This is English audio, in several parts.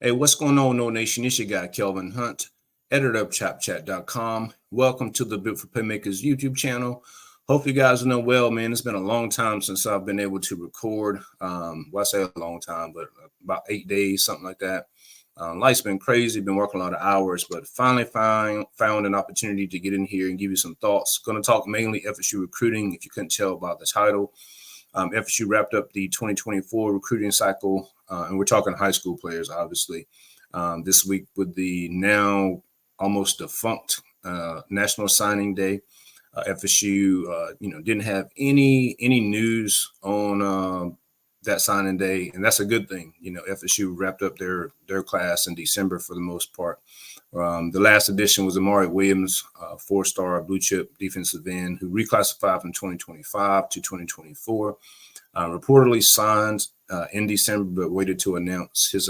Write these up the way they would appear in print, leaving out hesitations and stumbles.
Hey, what's going on, No Nation? It's your guy, Kelvin Hunt, editor of ChapChat.com. Welcome to the Built for Playmakers YouTube channel. Hope you guys are doing well, man. It's been a long time since I've been able to record. Well, I say a long time, but about 8 days, something like that. Life's been crazy, been working a lot of hours, but finally found an opportunity to get in here and give you some thoughts. Going to talk mainly FSU recruiting, if you couldn't tell by the title. FSU wrapped up the 2024 recruiting cycle, and we're talking high school players, obviously, this week with the now almost defunct National Signing Day. FSU, didn't have any news on that signing day, and that's a good thing. FSU wrapped up their class in December for the most part. The last addition was Amaree Williams, four-star blue chip defensive end who reclassified from 2025 to 2024. Reportedly signed in December, but waited to announce his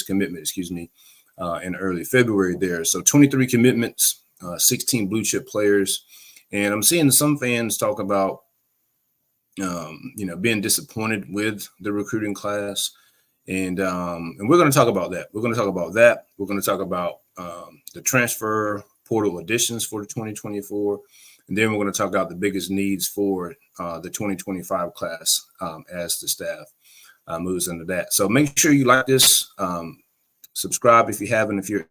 commitment, in early February there. So 23 commitments, 16 blue chip players. And I'm seeing some fans talk about, being disappointed with the recruiting class. And we're going to talk about that. We're going to talk about the transfer portal additions for the 2024. And then we're going to talk about the biggest needs for the 2025 class as the staff moves into that. So make sure you like this. Subscribe if you haven't, if you're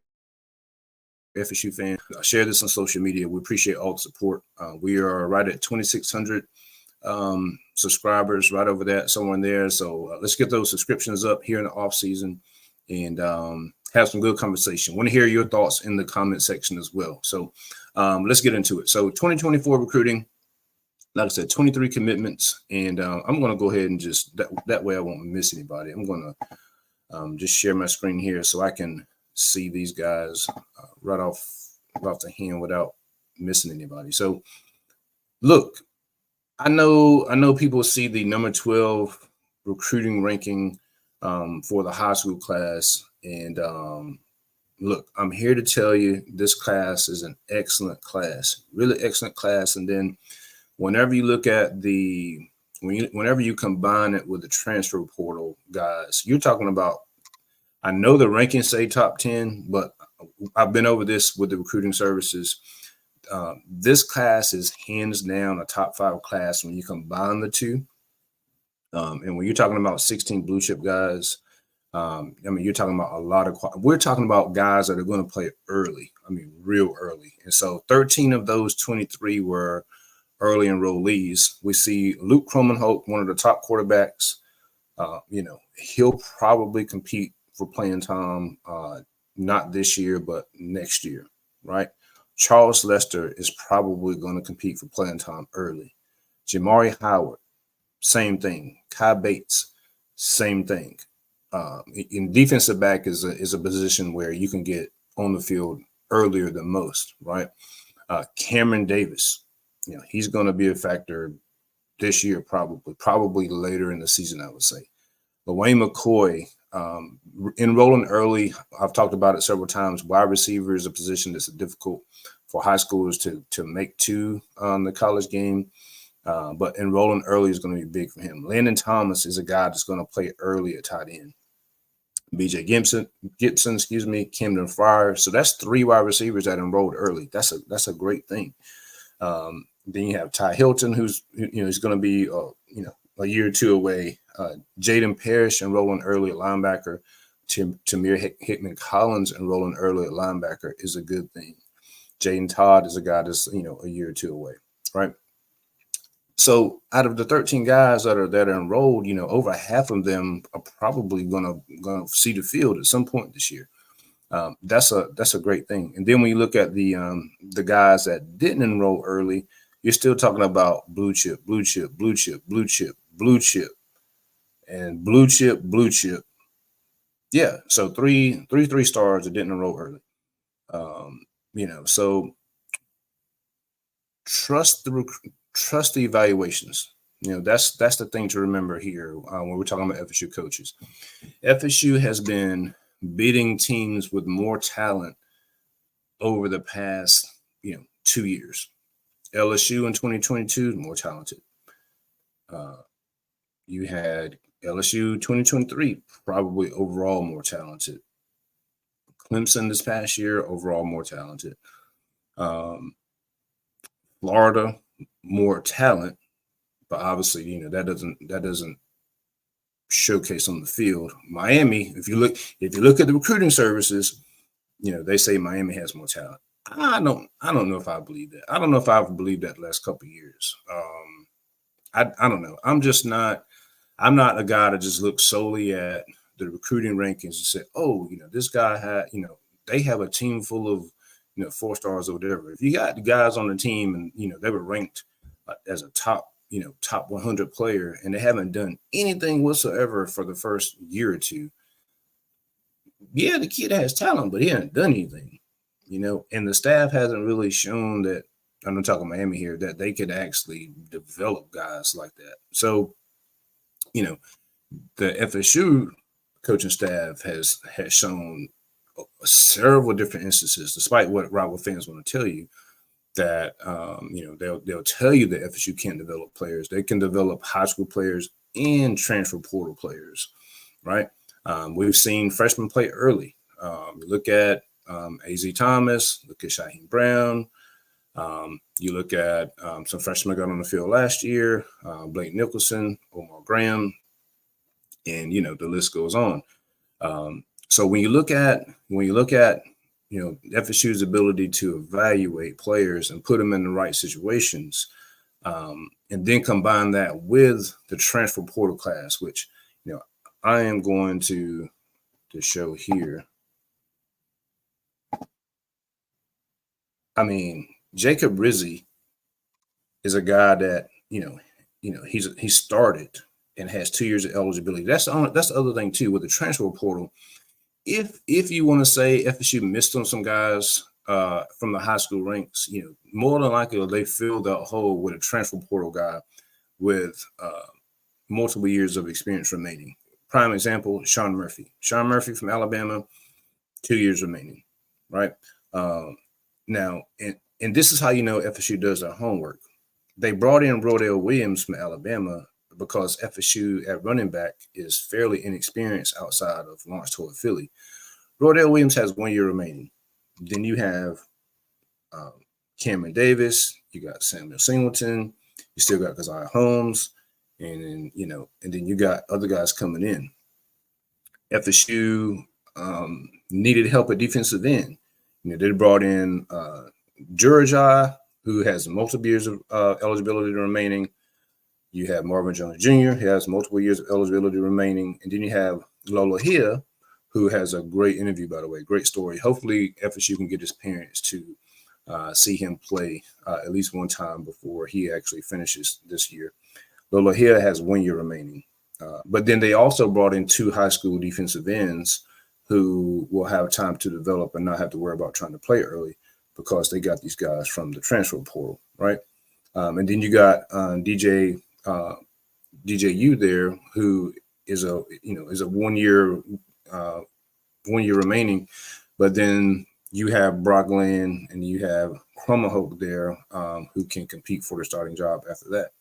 FSU fan. Share this on social media. We appreciate all the support. We are right at 2,600 subscribers, right over that, somewhere in there. So let's get those subscriptions up here in the off season and have some good conversation. Want to hear your thoughts in the comment section as well. So let's get into it. So 2024 recruiting, like I said, 23 commitments, and I'm going to go ahead and just that way I won't miss anybody. I'm going to just share my screen here so I can see these guys right off the hand without missing anybody. So look, I know people see the number 12 recruiting ranking for the high school class, and look, I'm here to tell you this class is an excellent class, really excellent class. And then whenever you look at whenever you combine it with the transfer portal guys, you're talking about, I know the rankings say top 10, but I've been over this with the recruiting services. This class is hands down a top 5 class when you combine the two. And when you're talking about 16 blue chip guys, you're talking about a lot of, we're talking about guys that are going to play early. Real early. And so 13 of those 23 were early enrollees. We see Luke Cromanholt, one of the top quarterbacks. He'll probably compete for playing time, not this year, but next year, right? Charles Lester is probably going to compete for playing time early. Jamari Howard, same thing. Kai Bates, same thing. In defensive back is a position where you can get on the field earlier than most, right? Cameron Davis, he's going to be a factor this year, probably later in the season, I would say. Lawayne McCoy, enrolling early. I've talked about it several times. Wide receiver is a position that's difficult for high schoolers to make to the college game. But enrolling early is going to be big for him. Landon Thomas is a guy that's going to play early at tight end. BJ Gibson, Camden Fryer. So that's 3 wide receivers that enrolled early. That's a great thing. Then you have Ty Hilton, who's he's going to be a year or two away. Jaden Parrish enrolling early at linebacker. Tamir Hickman Collins enrolling early at linebacker is a good thing. Jaden Todd is a guy that's a year or two away, right? So out of the 13 guys that are enrolled, over half of them are probably gonna see the field at some point this year. That's a great thing. And then when you look at the guys that didn't enroll early, you're still talking about blue chip, and blue chip. Yeah, so three stars that didn't enroll early. So trust the evaluations. That's the thing to remember here when we're talking about FSU coaches. FSU has been beating teams with more talent over the past 2 years. LSU in 2022 more talented. You had LSU 2023 probably overall more talented. Clemson this past year, overall more talented. Florida, more talent, but obviously, that doesn't showcase on the field. Miami, if you look at the recruiting services, they say Miami has more talent. I don't know if I believe that. I don't know if I've believed that the last couple of years. I don't know. I'm not a guy that just looks solely at the recruiting rankings and say, oh, this guy had, they have a team full of, 4 stars or whatever. If you got the guys on the team and, they were ranked as a top 100 player and they haven't done anything whatsoever for the first year or two, yeah, the kid has talent, but he hasn't done anything, and the staff hasn't really shown that, I'm talking Miami here, that they could actually develop guys like that. So, the FSU coaching staff has shown several different instances, despite what rival fans want to tell you, that they'll tell you that FSU can't develop players. They can develop high school players and transfer portal players, right? We've seen freshmen play early. Look at A.Z. Thomas, look at Shaheem Brown. You look at some freshmen got on the field last year, Blake Nicholson, Omar Graham, and the list goes on. So when you look at FSU's ability to evaluate players and put them in the right situations, and then combine that with the transfer portal class, which I am going to show here. I mean, Jacob Rizzi is a guy that he started and has 2 years of eligibility. That's the other thing too with the transfer portal. If you want to say FSU missed on some guys from the high school ranks, more than likely they filled that hole with a transfer portal guy with multiple years of experience remaining. Prime example, Sean Murphy. Sean Murphy from Alabama, 2 years remaining, right? Now, and this is how FSU does their homework. They brought in Amaree Williams from Alabama because FSU at running back is fairly inexperienced outside of Lawrence toward Philly. Amaree Williams has 1 year remaining. Then you have Cameron Davis, you got Samuel Singleton, you still got Keziah Holmes, and then you got other guys coming in. FSU needed help at defensive end. They brought in Jurajai, who has multiple years of eligibility remaining. You have Marvin Jones Jr., who has multiple years of eligibility remaining. And then you have Lola Hill, who has a great interview, by the way, great story. Hopefully FSU can get his parents to see him play at least one time before he actually finishes this year. Lola Hill has 1 year remaining. But then they also brought in 2 high school defensive ends who will have time to develop and not have to worry about trying to play early because they got these guys from the transfer portal, right? And then you got DJU there, who is a 1 year 1 year remaining, but then you have Brock Glenn and you have Chromahoke there, who can compete for the starting job after that.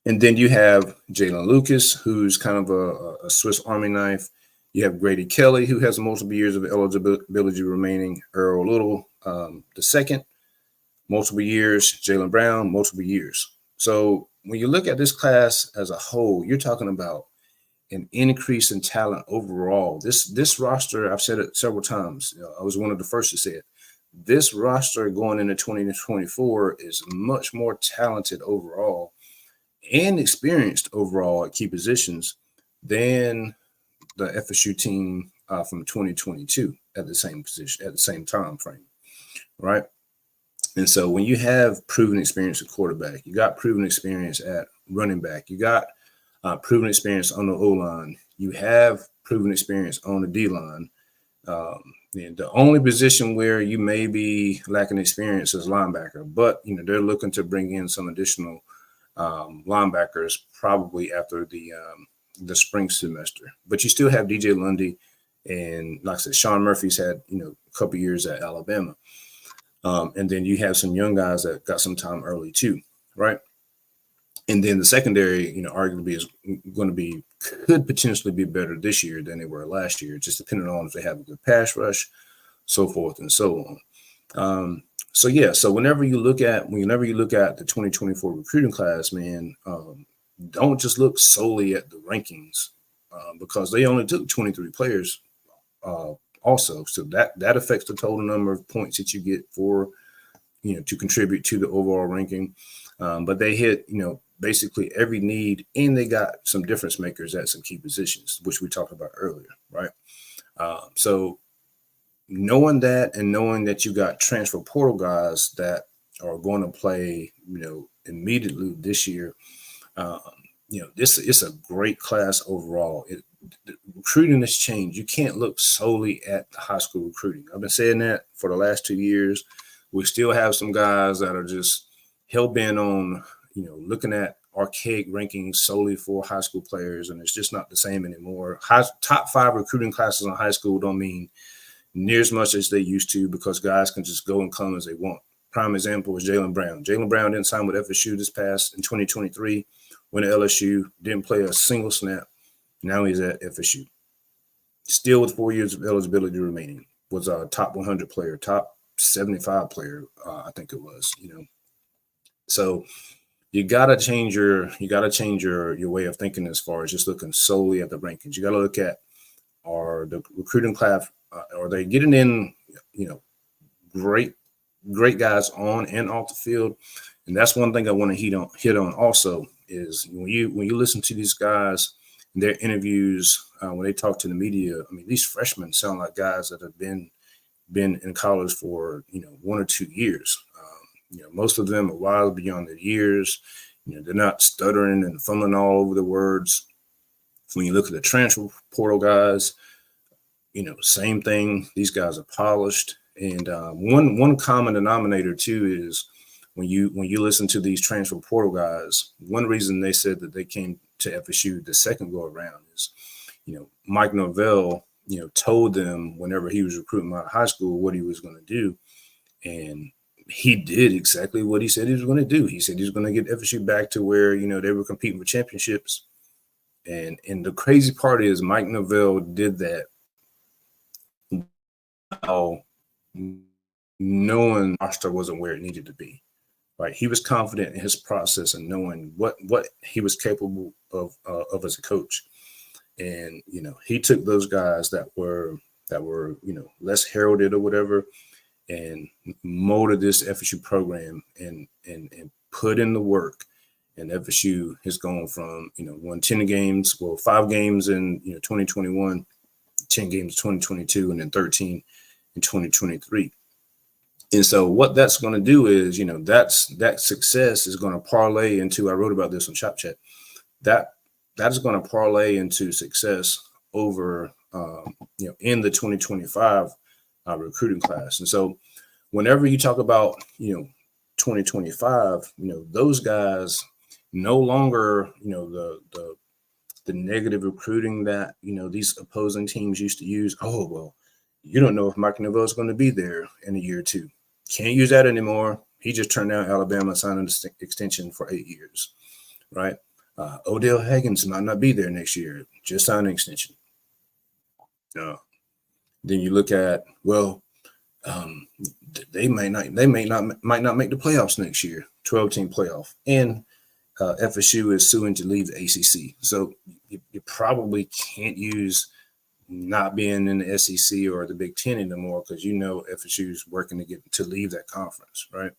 And then you have Jalen Lucas, who's kind of a Swiss Army knife. You have Grady Kelly, who has multiple years of eligibility remaining. Earl Little, the second, multiple years. Jalen Brown, multiple years. So when you look at this class as a whole, you're talking about an increase in talent overall. This roster, I've said it several times. I was one of the first to say it. This roster going into 2024 is much more talented overall and experienced overall at key positions than the FSU team from 2022 at the same position, at the same time frame, right? And so when you have proven experience at quarterback, you got proven experience at running back, you got proven experience on the O-line, you have proven experience on the D-line. The only position where you may be lacking experience is linebacker, but they're looking to bring in some additional linebackers probably after the spring semester. But you still have DJ Lundy, and like I said, Sean Murphy's had a couple years at Alabama, and then you have some young guys that got some time early too, right? And then the secondary, arguably is going to be could potentially be better this year than they were last year, just depending on if they have a good pass rush, so forth and so on. So whenever you look at the 2024 recruiting class, man, don't just look solely at the rankings, because they only took 23 players also. So that affects the total number of points that you get for, to contribute to the overall ranking. But they hit, basically every need, and they got some difference makers at some key positions, which we talked about earlier, right? So knowing that, and knowing that you got transfer portal guys that are going to play, immediately this year, this is a great class overall. The recruiting has changed. You can't look solely at the high school recruiting. I've been saying that for the last 2 years. We still have some guys that are just hell-bent on, looking at archaic rankings solely for high school players, and it's just not the same anymore. Top 5 recruiting classes in high school don't mean near as much as they used to, because guys can just go and come as they want. Prime example is Jaylen Brown. Jaylen Brown didn't sign with FSU in 2023, went to LSU, didn't play a single snap. Now he's at FSU. Still with 4 years of eligibility remaining. Was a top 100 player, top 75 player, I think it was, So you gotta change your way of thinking as far as just looking solely at the rankings. You gotta look at, are the recruiting class, are they getting in, great guys on and off the field? And that's one thing I want to hit on also, is when you listen to these guys, their interviews, when they talk to the media, I mean, these freshmen sound like guys that have been in college for 1 or 2 years. Most of them are wild beyond their years. They're not stuttering and fumbling all over the words. When you look at the transfer portal guys, same thing. These guys are polished. And one common denominator too is when you listen to these transfer portal guys, one reason they said that they came to FSU the second go around is, Mike Norvell, told them whenever he was recruiting out of high school what he was going to do, and he did exactly what he said he was going to do. He said he was going to get FSU back to where they were competing for championships. And the crazy part is Mike Norvell did that while knowing roster wasn't where it needed to be. Right, he was confident in his process and knowing what he was capable of as a coach, and he took those guys that were less heralded or whatever, and molded this FSU program and put in the work. And FSU has gone from won 10 games, 5 games in 2021, 10 games in 2022, and then 13 in 2023. And so what that's going to do is, that success is going to parlay into, I wrote about this on Shop Chat, that's going to parlay into success over, in the 2025 recruiting class. And so whenever you talk about, 2025, those guys no longer, the negative recruiting that, these opposing teams used to use. Oh, well, you don't know if Mike Norvell is going to be there in a year or two. Can't use that anymore. He just turned down Alabama, signed an extension for 8 years, right? Odell Higgins might not be there next year. Just signed an extension. Then you look at, they might not make the playoffs next year. 12-team playoff, and FSU is suing to leave the ACC. So you probably can't use not being in the SEC or the Big Ten anymore, because FSU is working to leave that conference, right?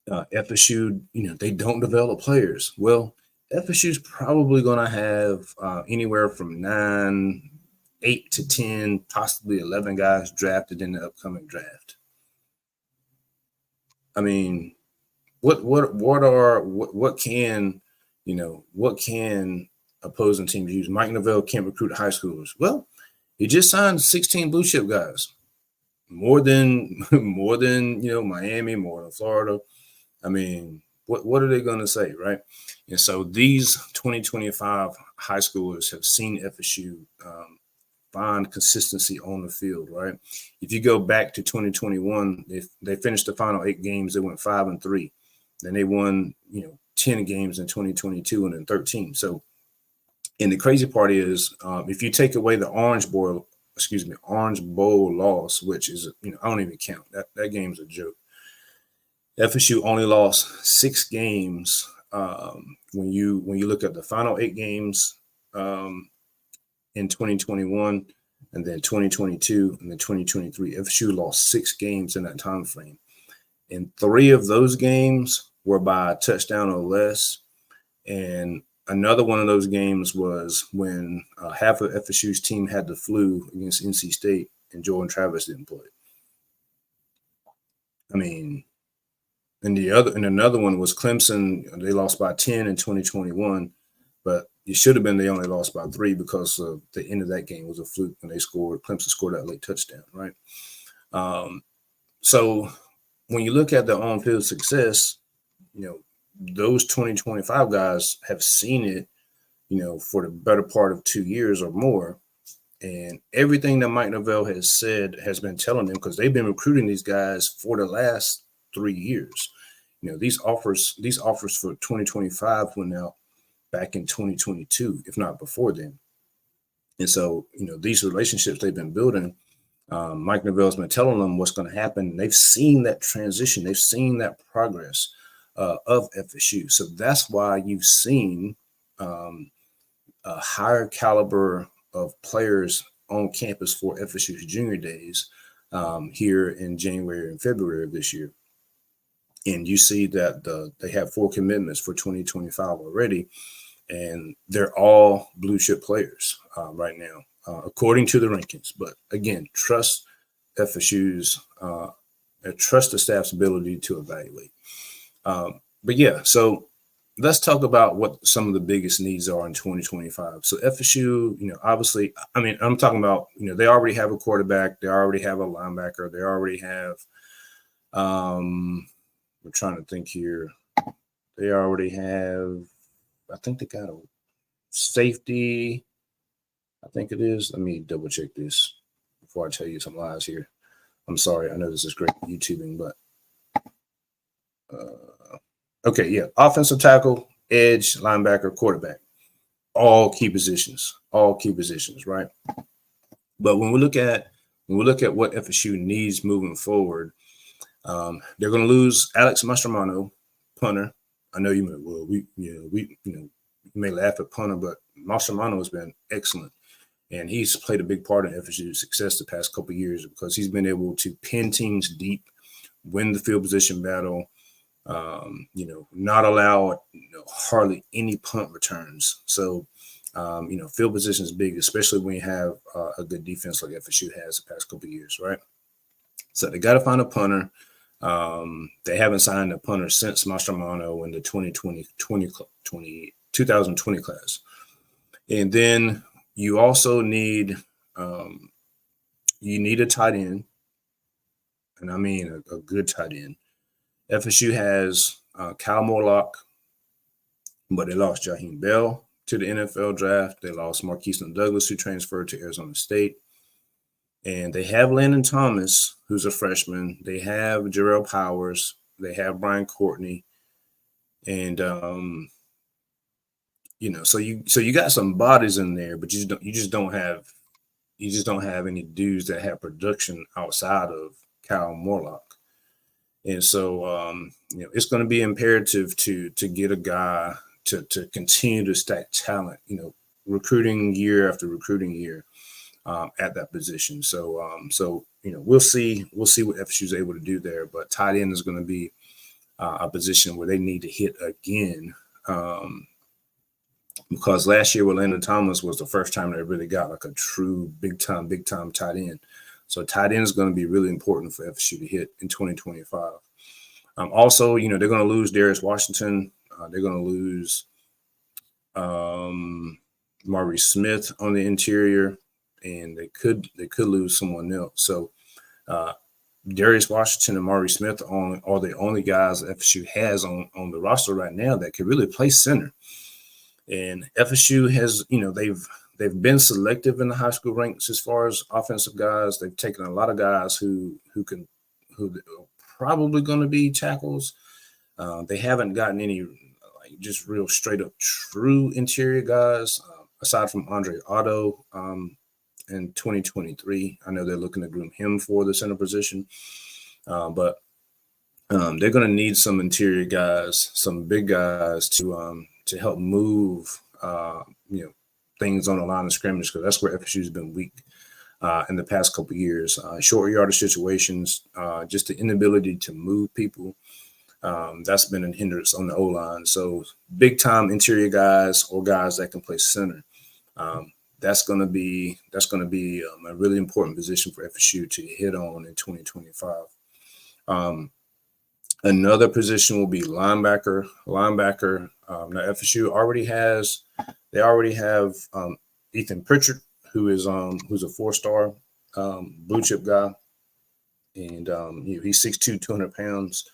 FSU, they don't develop players. Well, FSU is probably going to have anywhere from 8 to 10, possibly 11 guys drafted in the upcoming draft. I mean, what can opposing teams use? Mike Norvell can't recruit high schoolers. Well, he just signed 16 blue chip guys, more than Miami, more than Florida. I mean, what are they going to say, right? And so these 2025 high schoolers have seen FSU find consistency on the field, right? If you go back to 2021, they finished the final 8 games. They went 5-3. Then they won, 10 games in 2022 and then 13. So, and the crazy part is, if you take away the Orange Bowl loss, which is, I don't even count that game's a joke. FSU only lost 6 games. When you look at the final 8 games in 2021, and then 2022, and then 2023, FSU lost 6 games in that time frame, and 3 of those games were by a touchdown or less. And another one of those games was when half of FSU's team had the flu against NC State, and Jordan Travis didn't play. I mean, and another one was Clemson. They lost by 10 in 2021, but it should have been they only lost by 3 because of the end of that game was a fluke when Clemson scored that late touchdown, right? So when you look at the on-field success, those 2025 guys have seen it, for the better part of 2 years or more. And everything that Mike Norvell has said has been telling them, because they've been recruiting these guys for the last 3 years. These offers for 2025 went out back in 2022, if not before then. And so, these relationships they've been building, Mike Norvell's been telling them what's going to happen. They've seen that transition. They've seen that progress of FSU. So that's why you've seen a higher caliber of players on campus for FSU's junior days here in January and February of this year. And you see that they have 4 commitments for 2025 already, and they're all blue chip players right now, according to the rankings. But again, trust FSU's, trust the staff's ability to evaluate. But yeah, so let's talk about what some of the biggest needs are in 2025. So FSU, obviously, I'm talking about, they already have a quarterback, they already have a linebacker, they already have, we're trying to think here. They already have, I think they got a safety. I think it is. Let me double check this before I tell you some lies here. I'm sorry. I know this is great YouTubing, but okay, yeah. Offensive tackle, edge, linebacker, quarterback. All key positions, right? But when we look at what FSU needs moving forward, they're going to lose Alex Mastromano, punter. I know you may, well, you may laugh at punter, but Mastromano has been excellent, and he's played a big part in FSU's success the past couple of years because he's been able to pin teams deep, win the field position battle, not allow hardly any punt returns. So, field position is big, especially when you have a good defense like FSU has the past couple of years, right? So they got to find a punter. They haven't signed a punter since Mastromano in the 2020 class. And then you also need a tight end, and I mean a good tight end. FSU has Kyle Morlock, but they lost Jaheim Bell to the NFL draft. They lost Marquise Douglas, who transferred to Arizona State. And they have Landon Thomas, who's a freshman. They have Jarrell Powers. They have Brian Courtney. And, so you got some bodies in there, but you just don't have any dudes that have production outside of Kyle Morlock. And so, it's going to be imperative to get a guy to continue to stack talent, recruiting year after recruiting year at that position. So, we'll see what FSU is able to do there. But tight end is going to be a position where they need to hit again, because last year with Landon Thomas was the first time they really got like a true big time tight end. So tight end is going to be really important for FSU to hit in 2025. Also, they're going to lose Darius Washington. They're going to lose Amaree Smith on the interior, and they could lose someone else. So Darius Washington and Amaree Smith are the only guys FSU has on the roster right now that can really play center. And FSU has, they've been selective in the high school ranks as far as offensive guys. They've taken a lot of guys who are probably going to be tackles. They haven't gotten any just real straight up true interior guys, aside from Andre Otto in 2023. I know they're looking to groom him for the center position, but they're going to need some interior guys, some big guys to help move things on the line of scrimmage, because that's where FSU's been weak in the past couple of years. Short yardage situations, just the inability to move people. That's been a hindrance on the O-line. So big time interior guys or guys that can play center. That's going to be a really important position for FSU to hit on in 2025. Another position will be linebacker. Now FSU already have Ethan Pritchard, who's a 4-star blue chip guy, and he's 6'2", 200 pounds.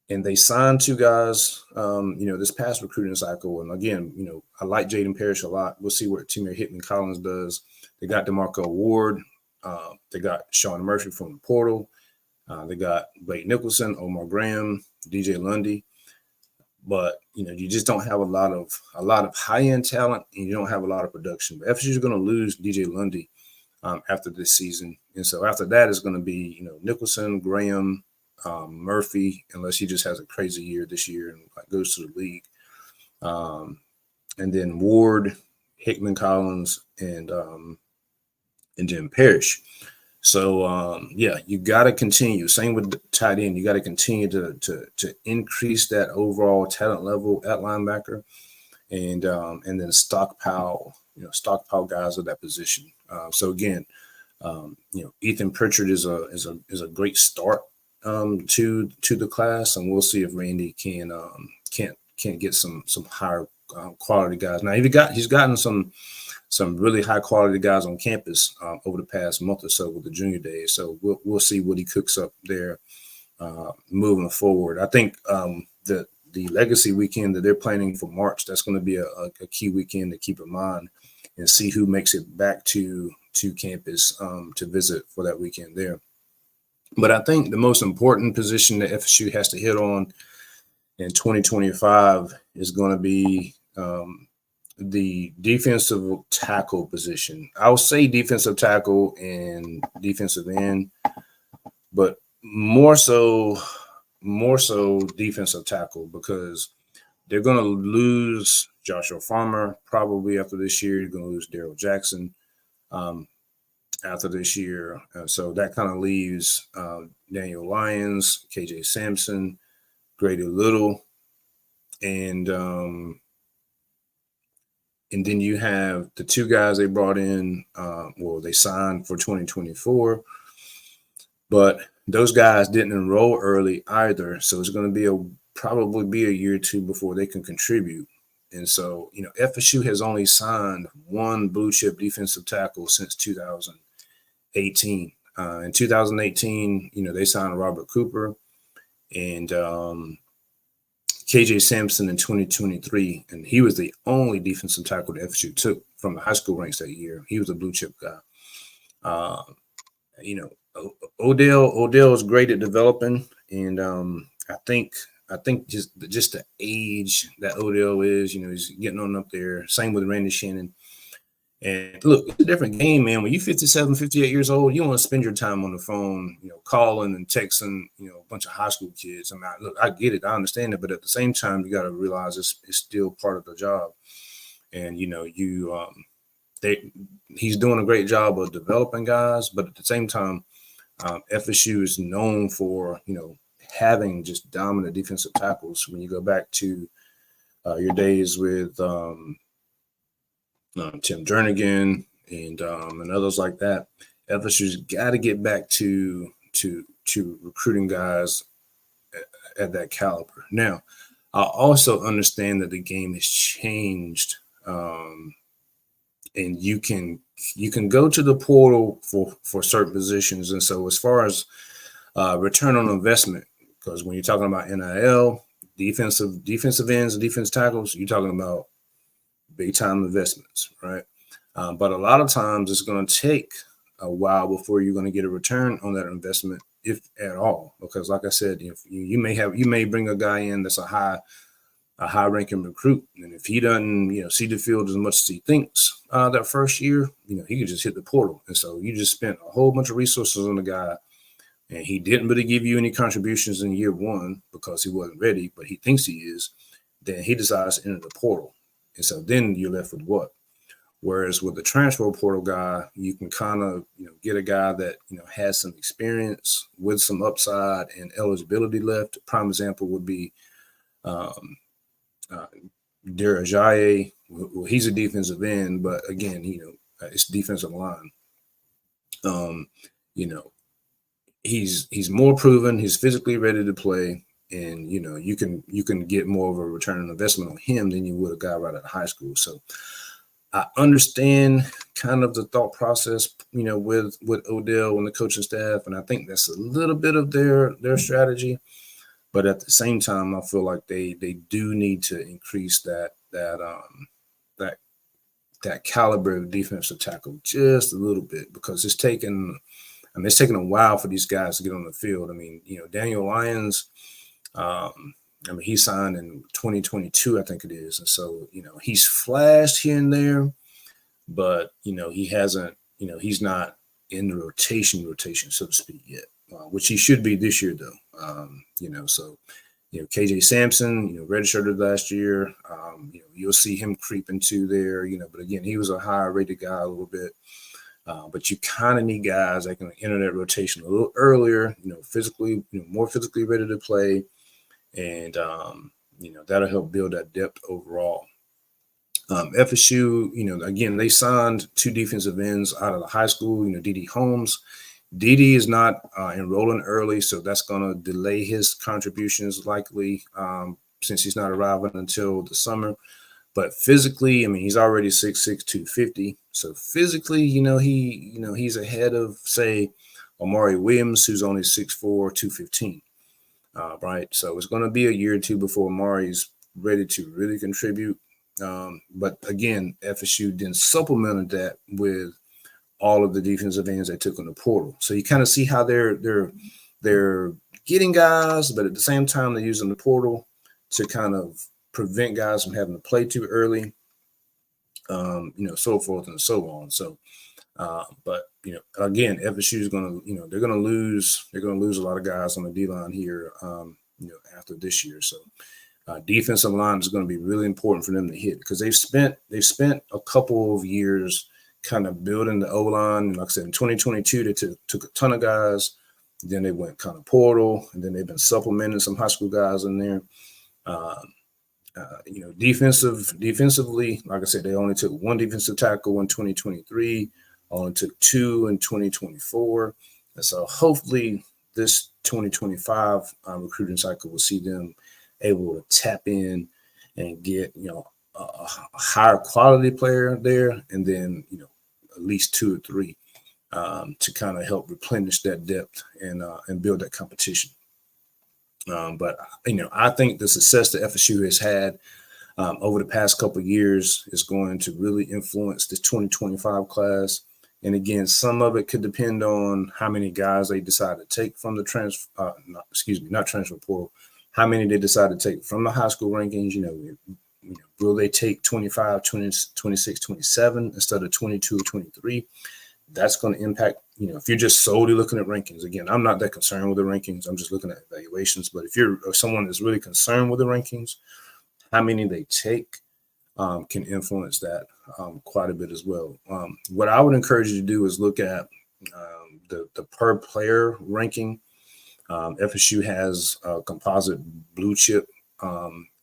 And they signed 2 guys, this past recruiting cycle. And again, I like Jaden Parrish a lot. We'll see what Tamir Hickman-Collins does. They got DeMarco Ward. They got Sean Murphy from the portal. They got Blake Nicholson, Omar Graham, DJ Lundy. But, you just don't have a lot of high-end talent, and you don't have a lot of production. But FSU is going to lose DJ Lundy after this season. And so after that is going to be, Nicholson, Graham, Murphy, unless he just has a crazy year this year and goes to the league. And then Ward, Hickman Collins, and Jim Parrish. So you got to continue. Same with the tight end. You got to continue to increase that overall talent level at linebacker, and then stockpile guys at that position. So again, Ethan Pritchard is a great start to the class, and we'll see if Randy can't get some higher quality guys. Now he's gotten some really high quality guys on campus over the past month or so with the junior days. So we'll see what he cooks up there moving forward. I think the legacy weekend that they're planning for March, that's going to be a key weekend to keep in mind, and see who makes it back to campus to visit for that weekend there. But I think the most important position that FSU has to hit on in 2025 is going to be the defensive tackle position. I'll say defensive tackle and defensive end, but more so defensive tackle, because they're going to lose Joshua Farmer probably after this year. You're going to lose Daryl Jackson after this year. So that kind of leaves Daniel Lyons, KJ Sampson, Grady Little, and then you have the 2 guys they brought in, they signed for 2024, but those guys didn't enroll early either. So it's going to probably be a year or 2 before they can contribute. And so, FSU has only signed 1 blue chip defensive tackle since 2018. In 2018, they signed Robert Cooper and KJ Sampson in 2023, and he was the only defensive tackle that FSU took from the high school ranks that year. He was a blue chip guy. Odell is great at developing, and I think just the age that Odell is, he's getting on up there. Same with Randy Shannon. And look, it's a different game, man. When you're 57, 58 years old, you want to spend your time on the phone, calling and texting, a bunch of high school kids. I mean, look, I get it. I understand it. But at the same time, you got to realize it's still part of the job. And, he's doing a great job of developing guys. But at the same time, FSU is known for, having just dominant defensive tackles. When you go back to your days with Tim Jernigan and others like that, FSU's got to get back to recruiting guys at that caliber. Now, I also understand that the game has changed, and you can go to the portal for certain positions. And so, as far as return on investment, because when you're talking about NIL, defensive ends, and defense tackles, you're talking about big time investments, right? But a lot of times it's going to take a while before you're going to get a return on that investment if at all, because like I said, if you may bring a guy in that's a high ranking recruit, and if he doesn't see the field as much as he thinks that first year, he could just hit the portal. And so you just spent a whole bunch of resources on the guy, and he didn't really give you any contributions in year one because he wasn't ready, but he thinks he is. Then he decides to enter the portal, and so then you're left with what? Whereas with the transfer portal guy, you can kind of get a guy that has some experience with some upside and eligibility left. Prime example would be Derajaye. Well, he's a defensive end, but again, it's defensive line. He's more proven. He's physically ready to play, and you can get more of a return on investment on him than you would a guy right out of high school. So I understand kind of the thought process, with Odell and the coaching staff, and I think that's a little bit of their strategy. But at the same time, I feel like they do need to increase that caliber of defensive tackle just a little bit, because it's taken a while for these guys to get on the field. I mean, Daniel Lyons, he signed in 2022, I think it is. And so, he's flashed here and there, but, he hasn't, he's not in the rotation, so to speak, yet, which he should be this year, though. KJ Sampson, redshirted last year. You'll see him creep into there, but again, he was a higher rated guy a little bit. But you kind of need guys that can enter that rotation a little earlier, physically, more physically ready to play. And, that'll help build that depth overall. FSU, again, they signed 2 defensive ends out of the high school, D.D. Holmes. D.D. is not enrolling early, so that's going to delay his contributions likely, since he's not arriving until the summer. But physically, he's already 6'6", 250. So physically, he's ahead of, say, Amaree Williams, who's only 6'4", 215. Right. So it's going to be a year or two before Amaree's ready to really contribute. But again, FSU then supplemented that with all of the defensive ends they took on the portal. So you kind of see how they're getting guys, but at the same time, they're using the portal to kind of prevent guys from having to play too early, so forth and so on. So, but again, FSU is going to, they're going to lose a lot of guys on the D line here, after this year. So, defensive line is going to be really important for them to hit, because they've spent a couple of years kind of building the O line. Like I said, in 2022, they took a ton of guys. Then they went kind of portal, and then they've been supplementing some high school guys in there. Defensively, like I said, they only took 1 defensive tackle in 2023, only took 2 in 2024. And so hopefully this 2025 recruiting cycle will see them able to tap in and get, a higher quality player there, and then, at least 2 or 3 to kind of help replenish that depth and build that competition. But I think the success that FSU has had over the past couple of years is going to really influence this 2025 class. And again, some of it could depend on how many guys they decide to take from the not transfer portal, how many they decide to take from the high school rankings. Will they take 25, 20, 26, 27 instead of 22 or 23? That's going to impact, if you're just solely looking at rankings. Again, I'm not that concerned with the rankings. I'm just looking at evaluations. But if you're someone that's really concerned with the rankings, how many they take can influence that quite a bit as well. What I would encourage you to do is look at the per player ranking. FSU has a composite blue chip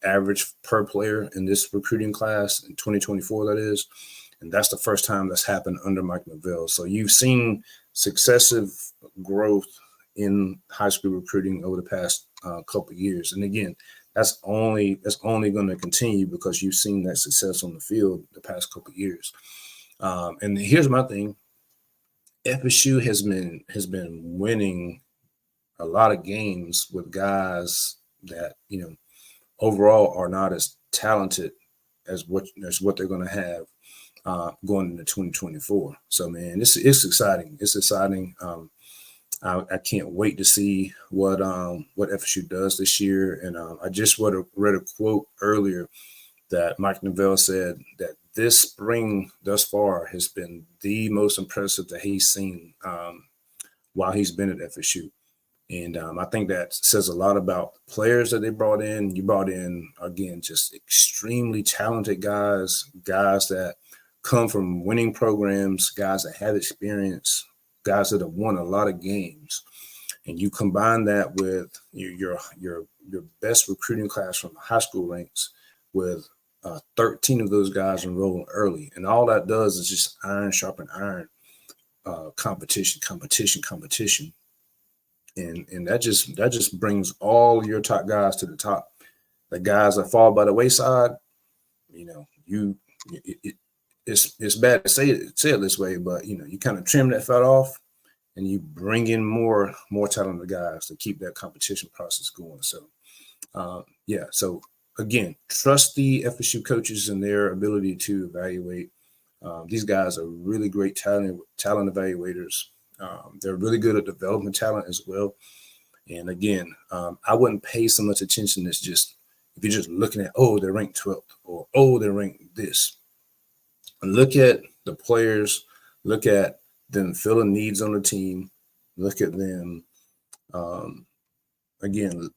average per player in this recruiting class in 2024, that is. And that's the first time that's happened under Mike Norvell. So you've seen successive growth in high school recruiting over the past couple of years. And again, that's only going to continue because you've seen that success on the field the past couple of years. And here's my thing. FSU has been winning a lot of games with guys that, overall are not as talented as what they're going to have going into 2024. So, man, it's exciting. It's exciting. I can't wait to see what FSU does this year. And I just read a quote earlier that Mike Neville said that this spring thus far has been the most impressive that he's seen while he's been at FSU. And I think that says a lot about the players that they brought in. You brought in, again, just extremely talented guys that come from winning programs, guys that have experience, guys that have won a lot of games. And you combine that with your best recruiting class from the high school ranks with 13 of those guys enrolling early. And all that does is just iron sharpen iron, competition. And that just brings all your top guys to the top. The guys that fall by the wayside, it's bad to say it this way, but you kind of trim that fat off, and you bring in more talented guys to keep that competition process going. So, So again, trust the FSU coaches and their ability to evaluate. These guys are really great talent evaluators. They're really good at development talent as well. And again, I wouldn't pay so much attention as just if you're just looking at, they're ranked 12th or, they're ranked this. Look at the players, look at them filling needs on the team, look at them, again,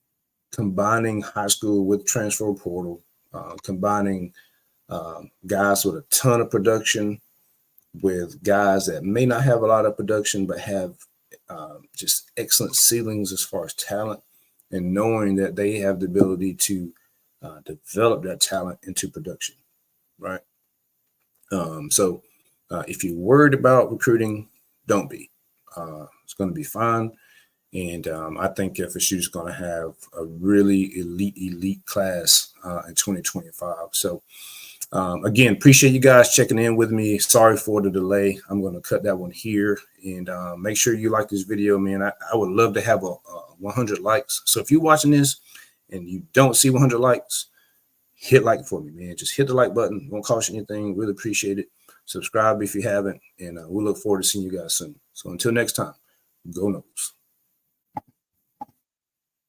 combining high school with transfer portal, combining guys with a ton of production with guys that may not have a lot of production but have just excellent ceilings as far as talent, and knowing that they have the ability to develop that talent into production, right? So if you're worried about recruiting, don't be. It's going to be fine. And I think FSU is going to have a really elite class in 2025. So again, appreciate you guys checking in with me. Sorry for the delay. I'm going to cut that one here, and make sure you like this video, man. I would love to have a 100 likes. So if you're watching this and you don't see 100 likes, hit like for me, man. Just hit the like button. Won't cost you anything. Really appreciate it. Subscribe if you haven't, and we'll look forward to seeing you guys soon. So until next time, go Noles.